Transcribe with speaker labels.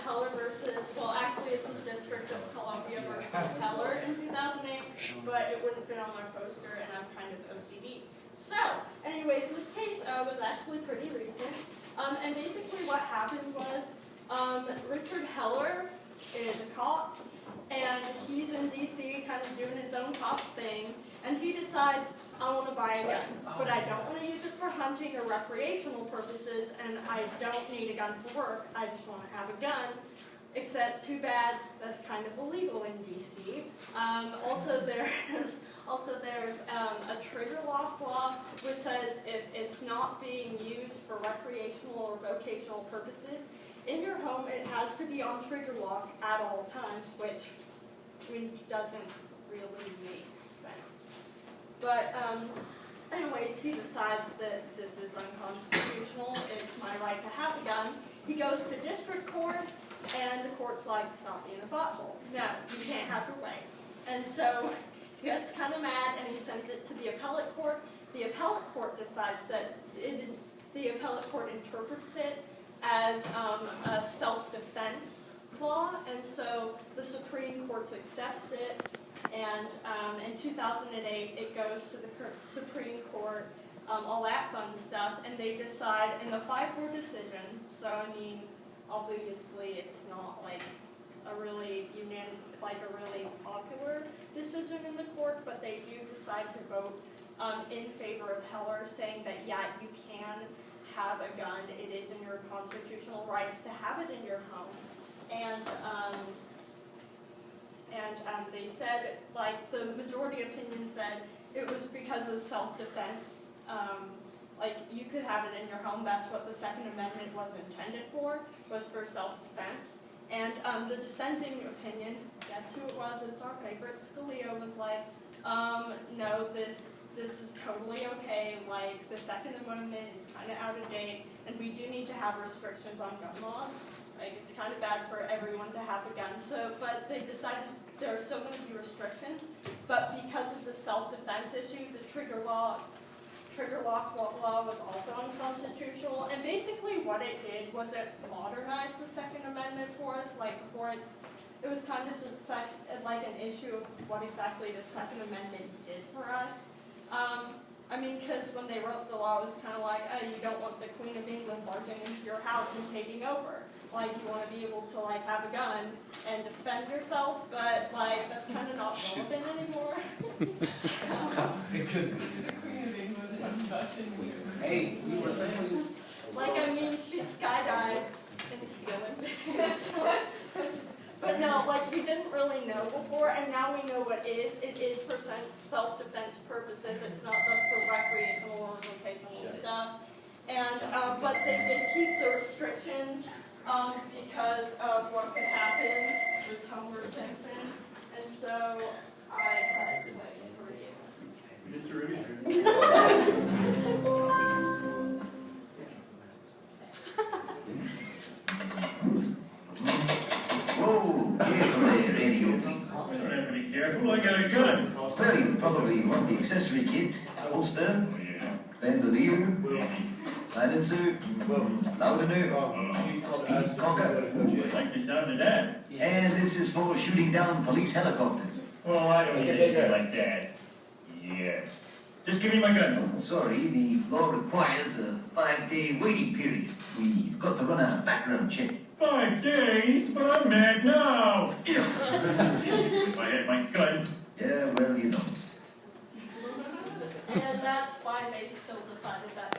Speaker 1: Heller versus, well, actually it's the District of Columbia versus Heller in 2008, but it wouldn't fit on my poster, and I'm kind of OCD. So, anyways, this case was actually pretty recent, and basically what happened was Richard Heller is a cop, and he's in D.C. kind of doing his own cop thing, and he decides, I want to buy a gun, but I don't want to use it for hunting or recreational purposes, and I don't need a gun for work, I just want to have a gun. Except, too bad, that's kind of illegal in D.C. Also, there's a trigger lock law, which says if it's not being used for recreational or vocational purposes, in your home it has to be on trigger lock at all times, which doesn't really make sense. But anyways, he decides that this is unconstitutional, it's my right to have a gun. He goes to district court, and the court's like, stop being a butthole. No, you can't have your way. And so he gets kind of mad, and he sends it to the appellate court. The appellate court decides that the appellate court interprets it as a self-defense law, and so the Supreme Court accepts it, and in 2008 it goes to the Supreme Court, all that fun stuff, and they decide in the 5-4 decision, so I mean, obviously it's not like a really really popular decision in the court, but they do decide to vote in favor of Heller, saying that yeah, you can have a gun, it is in your constitutional rights to have it in your home. And they said, like, the majority opinion said it was because of self-defense. Like, you could have it in your home, that's what the Second Amendment was intended for, was for self-defense. And the dissenting opinion, guess who it was, it's our favorite, Scalia, was like, no, this is totally okay, like, the Second Amendment is kind of out of date, and we do need to have restrictions on gun laws. Like, it's kind of bad for everyone to have a gun, but they decided there are so many restrictions, but because of the self-defense issue, the trigger lock law was also unconstitutional, and basically what it did was it modernized the Second Amendment for us. Like, before it was kind of just like an issue of what exactly the Second Amendment did for us. I mean, because when they wrote the law, it was kind of like, oh, you don't want the Queen of England barging into your house and taking over. Like, you want to be able to, like, have a gun and defend yourself, but, like, that's kind of not relevant anymore.
Speaker 2: It could be the Queen of England and nothing weird.
Speaker 3: Hey, you were saying,
Speaker 1: Like, I mean, she skydived into the Olympics. But no, like, we didn't really know before, and now we know what is. It is for self-defense purposes. It's not just for recreational or vocational stuff. And but they did keep the restrictions because of what could happen with Homer Simpson, and so I had to vote for you.
Speaker 4: Mr. Ruby.
Speaker 5: Whoa, careful there, radio.
Speaker 4: I don't have to be careful, I got a gun.
Speaker 5: Well, you probably want the accessory kit, holster,
Speaker 4: Yeah.
Speaker 5: bandolier, silencer, loudener, speed cocker,
Speaker 4: I like the sound of that.
Speaker 5: and this is for shooting down police helicopters.
Speaker 4: Well, I don't
Speaker 3: Make
Speaker 4: need
Speaker 3: it bigger.
Speaker 4: anything like that. Yeah. Just give me my gun.
Speaker 5: Sorry, the law requires a 5-day waiting period. We've got to run a background check.
Speaker 4: 5 days? But I'm mad now. If I had my gun.
Speaker 5: Yeah, well, you know.
Speaker 1: And that's why they still decided that